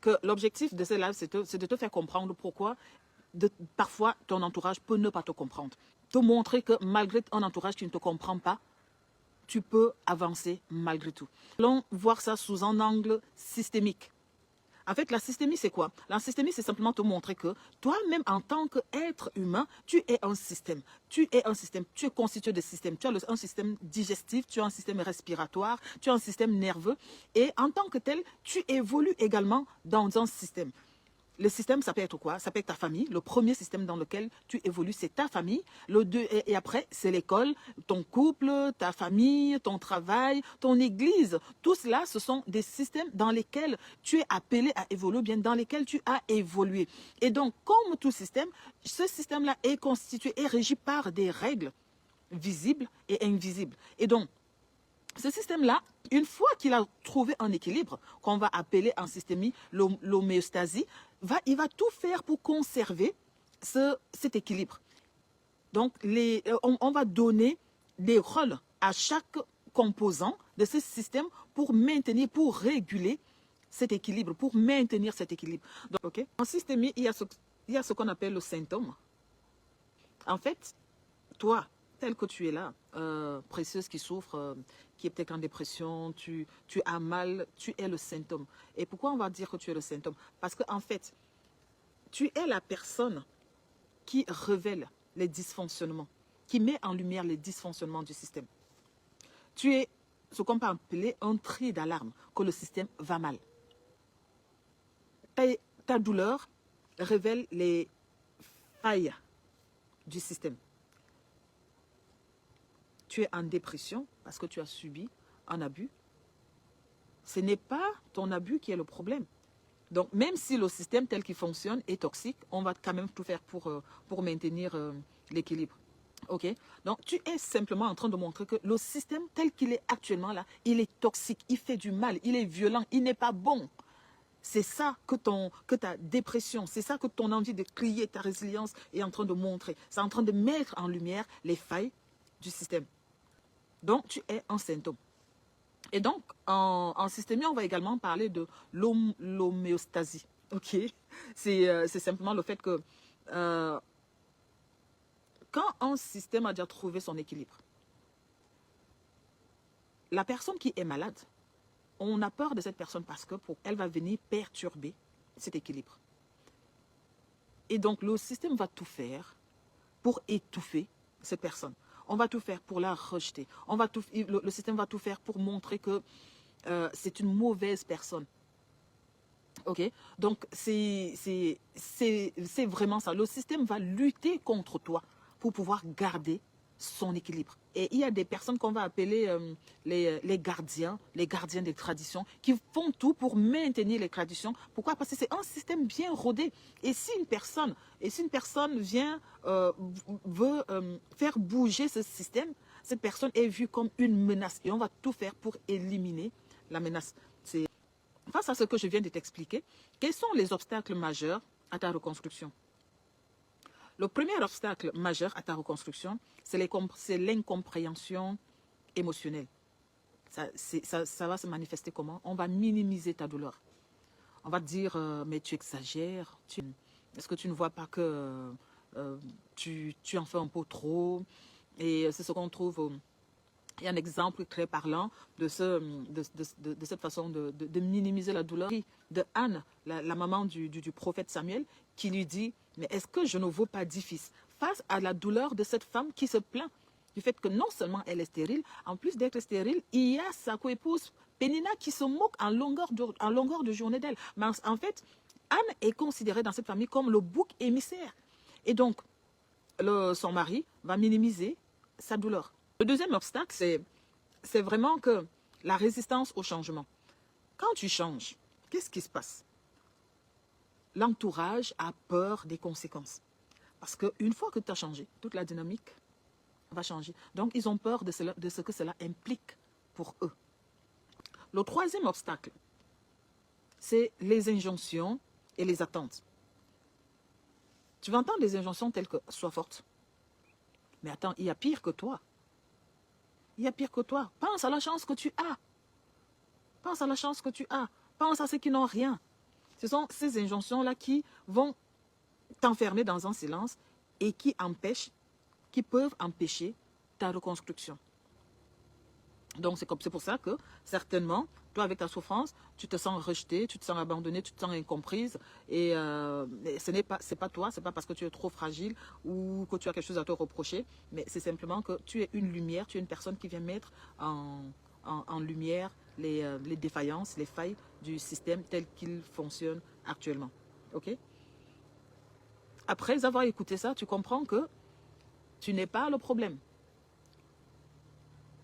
que l'objectif de ces lives, c'est de te faire comprendre pourquoi parfois ton entourage peut ne pas te comprendre. Te montrer que malgré un entourage qui ne te comprend pas, tu peux avancer malgré tout. Allons voir ça sous un angle systémique. En fait, la systémie, c'est quoi? La systémie, c'est simplement te montrer que toi-même, en tant qu'être humain, tu es un système. Tu es un système. Tu es constitué de systèmes. Tu as un système digestif, tu as un système respiratoire, tu as un système nerveux. Et en tant que tel, tu évolues également dans un système. Le système, ça peut être quoi? Ça peut être ta famille. Le premier système dans lequel tu évolues, c'est ta famille. Le deux, et après, c'est l'école, ton couple, ta famille, ton travail, ton église. Tout cela, ce sont des systèmes dans lesquels tu es appelé à évoluer, bien dans lesquels tu as évolué. Et donc, comme tout système, ce système-là est constitué et régi par des règles visibles et invisibles. Et donc, ce système-là, une fois qu'il a trouvé un équilibre, qu'on va appeler en systémie l'homéostasie, il va tout faire pour conserver cet équilibre. Donc, on va donner des rôles à chaque composant de ce système pour maintenir, pour réguler cet équilibre, pour maintenir cet équilibre. Donc, okay? En systémie, il y a ce qu'on appelle le symptôme. En fait, toi, tel que tu es là, précieuse qui souffre, qui est peut-être en dépression, tu as mal, tu es le symptôme. Et pourquoi on va dire que tu es le symptôme? Parce qu'en fait, tu es la personne qui révèle les dysfonctionnements, qui met en lumière les dysfonctionnements du système. Tu es ce qu'on peut appeler un cri d'alarme, que le système va mal. Ta douleur révèle les failles du système. Tu es en dépression parce que tu as subi un abus. Ce n'est pas ton abus qui est le problème. Donc, même si le système tel qu'il fonctionne est toxique, on va quand même tout faire pour maintenir l'équilibre. Ok? Donc, tu es simplement en train de montrer que le système tel qu'il est actuellement là, il est toxique, il fait du mal, il est violent, il n'est pas bon. C'est ça que ta dépression, c'est ça que ton envie de crier, ta résilience est en train de montrer. C'est en train de mettre en lumière les failles du système. Donc, tu es un symptôme. Et donc, en systémie, on va également parler de l'homéostasie. Ok? C'est simplement le fait que quand un système a déjà trouvé son équilibre, la personne qui est malade, on a peur de cette personne parce que elle va venir perturber cet équilibre. Et donc, le système va tout faire pour étouffer cette personne. On va tout faire pour la rejeter. Le système va tout faire pour montrer que c'est une mauvaise personne. Ok? Donc, c'est vraiment ça. Le système va lutter contre toi pour pouvoir garder son équilibre. Et il y a des personnes qu'on va appeler les gardiens des traditions, qui font tout pour maintenir les traditions. Pourquoi? Parce que c'est un système bien rodé. Et si une personne vient, veut faire bouger ce système, cette personne est vue comme une menace. Et on va tout faire pour éliminer la menace. Face à ce que je viens de t'expliquer, quels sont les obstacles majeurs à ta reconstruction? Le premier obstacle majeur à ta reconstruction, c'est l'incompréhension émotionnelle. Ça va se manifester comment? On va minimiser ta douleur. On va te dire, mais tu exagères. Est-ce que tu ne vois pas que tu en fais un peu trop? Et c'est ce qu'on trouve... Il y a un exemple très parlant de cette façon de minimiser la douleur de Anne, la maman du prophète Samuel, qui lui dit, mais est-ce que je ne vaux pas 10 fils? Face à la douleur de cette femme qui se plaint du fait que non seulement elle est stérile, en plus d'être stérile, il y a sa coépouse Pénina qui se moque en longueur de journée d'elle. Mais en fait, Anne est considérée dans cette famille comme le bouc émissaire. Et donc, son mari va minimiser sa douleur. Le deuxième obstacle, c'est vraiment que la résistance au changement. Quand tu changes, qu'est-ce qui se passe? L'entourage a peur des conséquences. Parce qu'une fois que tu as changé, toute la dynamique va changer. Donc, ils ont peur de ce que cela implique pour eux. Le troisième obstacle, c'est les injonctions et les attentes. Tu vas entendre des injonctions telles que « sois forte ». Mais attends, il y a pire que toi. Il y a pire que toi. Pense à la chance que tu as. Pense à la chance que tu as. Pense à ceux qui n'ont rien. Ce sont ces injonctions-là qui vont t'enfermer dans un silence et qui peuvent empêcher ta reconstruction. Donc, c'est pour ça que, certainement, toi, avec ta souffrance, tu te sens rejetée, tu te sens abandonnée, tu te sens incomprise. Et c'est pas toi, c'est pas parce que tu es trop fragile ou que tu as quelque chose à te reprocher, mais c'est simplement que tu es une lumière, tu es une personne qui vient mettre en lumière les défaillances, les failles du système tel qu'il fonctionne actuellement. OK? Après avoir écouté ça, tu comprends que tu n'es pas le problème.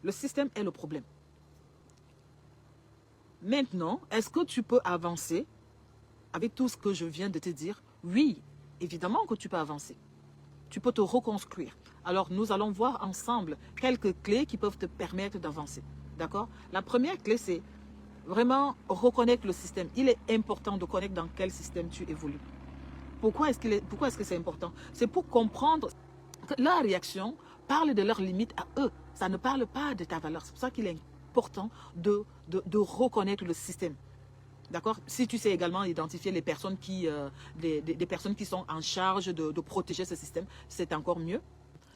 Le système est le problème. Maintenant, est-ce que tu peux avancer avec tout ce que je viens de te dire? Oui, évidemment que tu peux avancer. Tu peux te reconstruire. Alors, nous allons voir ensemble quelques clés qui peuvent te permettre d'avancer. D'accord? La première clé, c'est vraiment reconnaître le système. Il est important de connaître dans quel système tu évolues. Pourquoi est-ce que c'est important? C'est pour comprendre que leur réaction parle de leurs limites à eux. Ça ne parle pas de ta valeur. C'est pour ça qu'il est important de reconnaître le système. D'accord? Si tu sais également identifier les personnes des personnes qui sont en charge de protéger ce système, c'est encore mieux.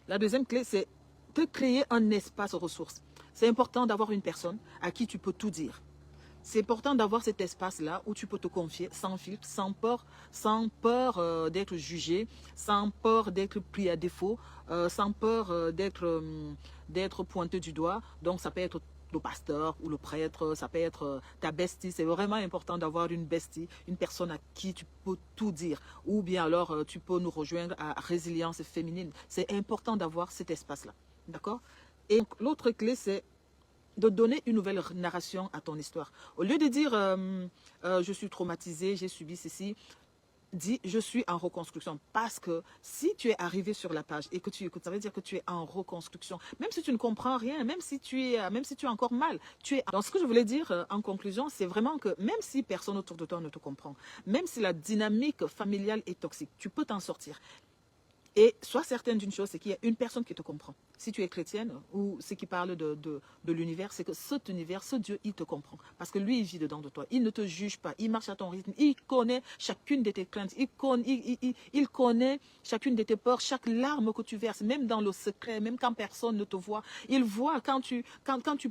La deuxième clé, c'est de créer un espace ressources. C'est important d'avoir une personne à qui tu peux tout dire. C'est important d'avoir cet espace-là où tu peux te confier sans filtre, sans peur d'être jugé, sans peur d'être pris à défaut, sans peur d'être pointé du doigt. Donc, ça peut être le pasteur ou le prêtre, ça peut être ta bestie. C'est vraiment important d'avoir une bestie, une personne à qui tu peux tout dire. Ou bien alors, tu peux nous rejoindre à Résilience Féminine. C'est important d'avoir cet espace-là. D'accord? Et l'autre clé, c'est de donner une nouvelle narration à ton histoire. Au lieu de dire je suis traumatisé, j'ai subi ceci, dis je suis en reconstruction. Parce que si tu es arrivé sur la page et que tu écoutes, ça veut dire que tu es en reconstruction. Même si tu ne comprends rien, même si tu as encore mal, tu es. Donc ce que je voulais dire en conclusion, c'est vraiment que même si personne autour de toi ne te comprend, même si la dynamique familiale est toxique, tu peux t'en sortir. Et sois certaine d'une chose, c'est qu'il y a une personne qui te comprend. Si tu es chrétienne ou ce qui parle de l'univers, c'est que cet univers, ce Dieu, il te comprend. Parce que lui, il vit dedans de toi. Il ne te juge pas. Il marche à ton rythme. Il connaît chacune de tes craintes. Il connaît chacune de tes peurs, chaque larme que tu verses, même dans le secret, même quand personne ne te voit. Il voit quand tu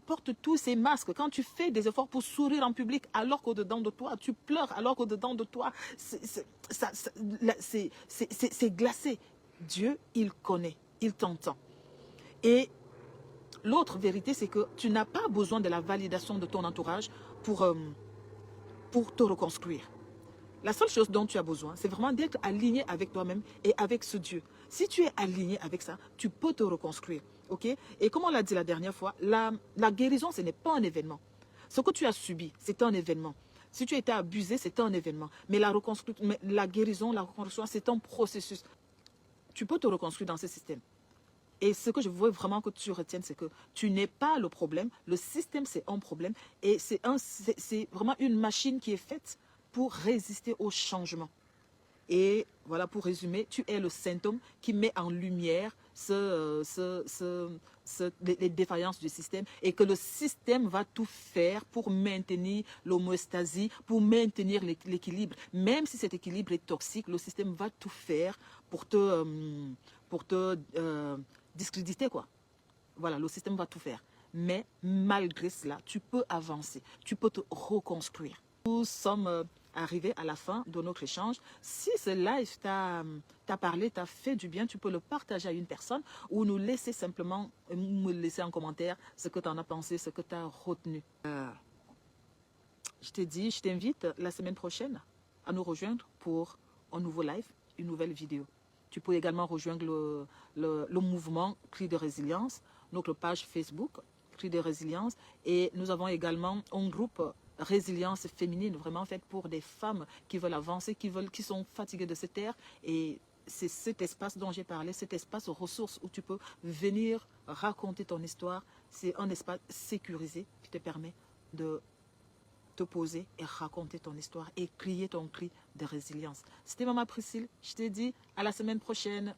portes tous ces masques, quand tu fais des efforts pour sourire en public, alors qu'au-dedans de toi, tu pleures, alors qu'au-dedans de toi, c'est glacé. Dieu, il connaît, il t'entend. Et l'autre vérité, c'est que tu n'as pas besoin de la validation de ton entourage pour te reconstruire. La seule chose dont tu as besoin, c'est vraiment d'être aligné avec toi-même et avec ce Dieu. Si tu es aligné avec ça, tu peux te reconstruire. Okay? Et comme on l'a dit la dernière fois, la guérison, ce n'est pas un événement. Ce que tu as subi, c'est un événement. Si tu as été abusé, c'est un événement. Mais la guérison, la reconstruction, c'est un processus. Tu peux te reconstruire dans ce système. Et ce que je veux vraiment que tu retiennes, c'est que tu n'es pas le problème. Le système, c'est un problème. Et c'est vraiment une machine qui est faite pour résister au changement. Et voilà, pour résumer, tu es le symptôme qui met en lumière les défaillances du système et que le système va tout faire pour maintenir l'homéostasie, pour maintenir l'équilibre. Même si cet équilibre est toxique, le système va tout faire pour te discréditer, quoi. Voilà, le système va tout faire. Mais malgré cela, tu peux avancer, tu peux te reconstruire. Nous sommes arrivés à la fin de notre échange. Si ce live t'a parlé, t'a fait du bien, tu peux le partager à une personne ou nous laisser simplement, me laisser en commentaire ce que tu en as pensé, ce que tu as retenu. Je t'invite la semaine prochaine à nous rejoindre pour un nouveau live, une nouvelle vidéo. Tu peux également rejoindre le mouvement Cri de Résilience, notre page Facebook, Cri de Résilience. Et nous avons également un groupe Résilience Féminine, vraiment fait pour des femmes qui veulent avancer, qui sont fatiguées de cette terre. Et c'est cet espace dont j'ai parlé, cet espace ressources où tu peux venir raconter ton histoire. C'est un espace sécurisé qui te permet de te poser et raconter ton histoire et crier ton cri de résilience. C'était Maman Priscille. Je te dis à la semaine prochaine.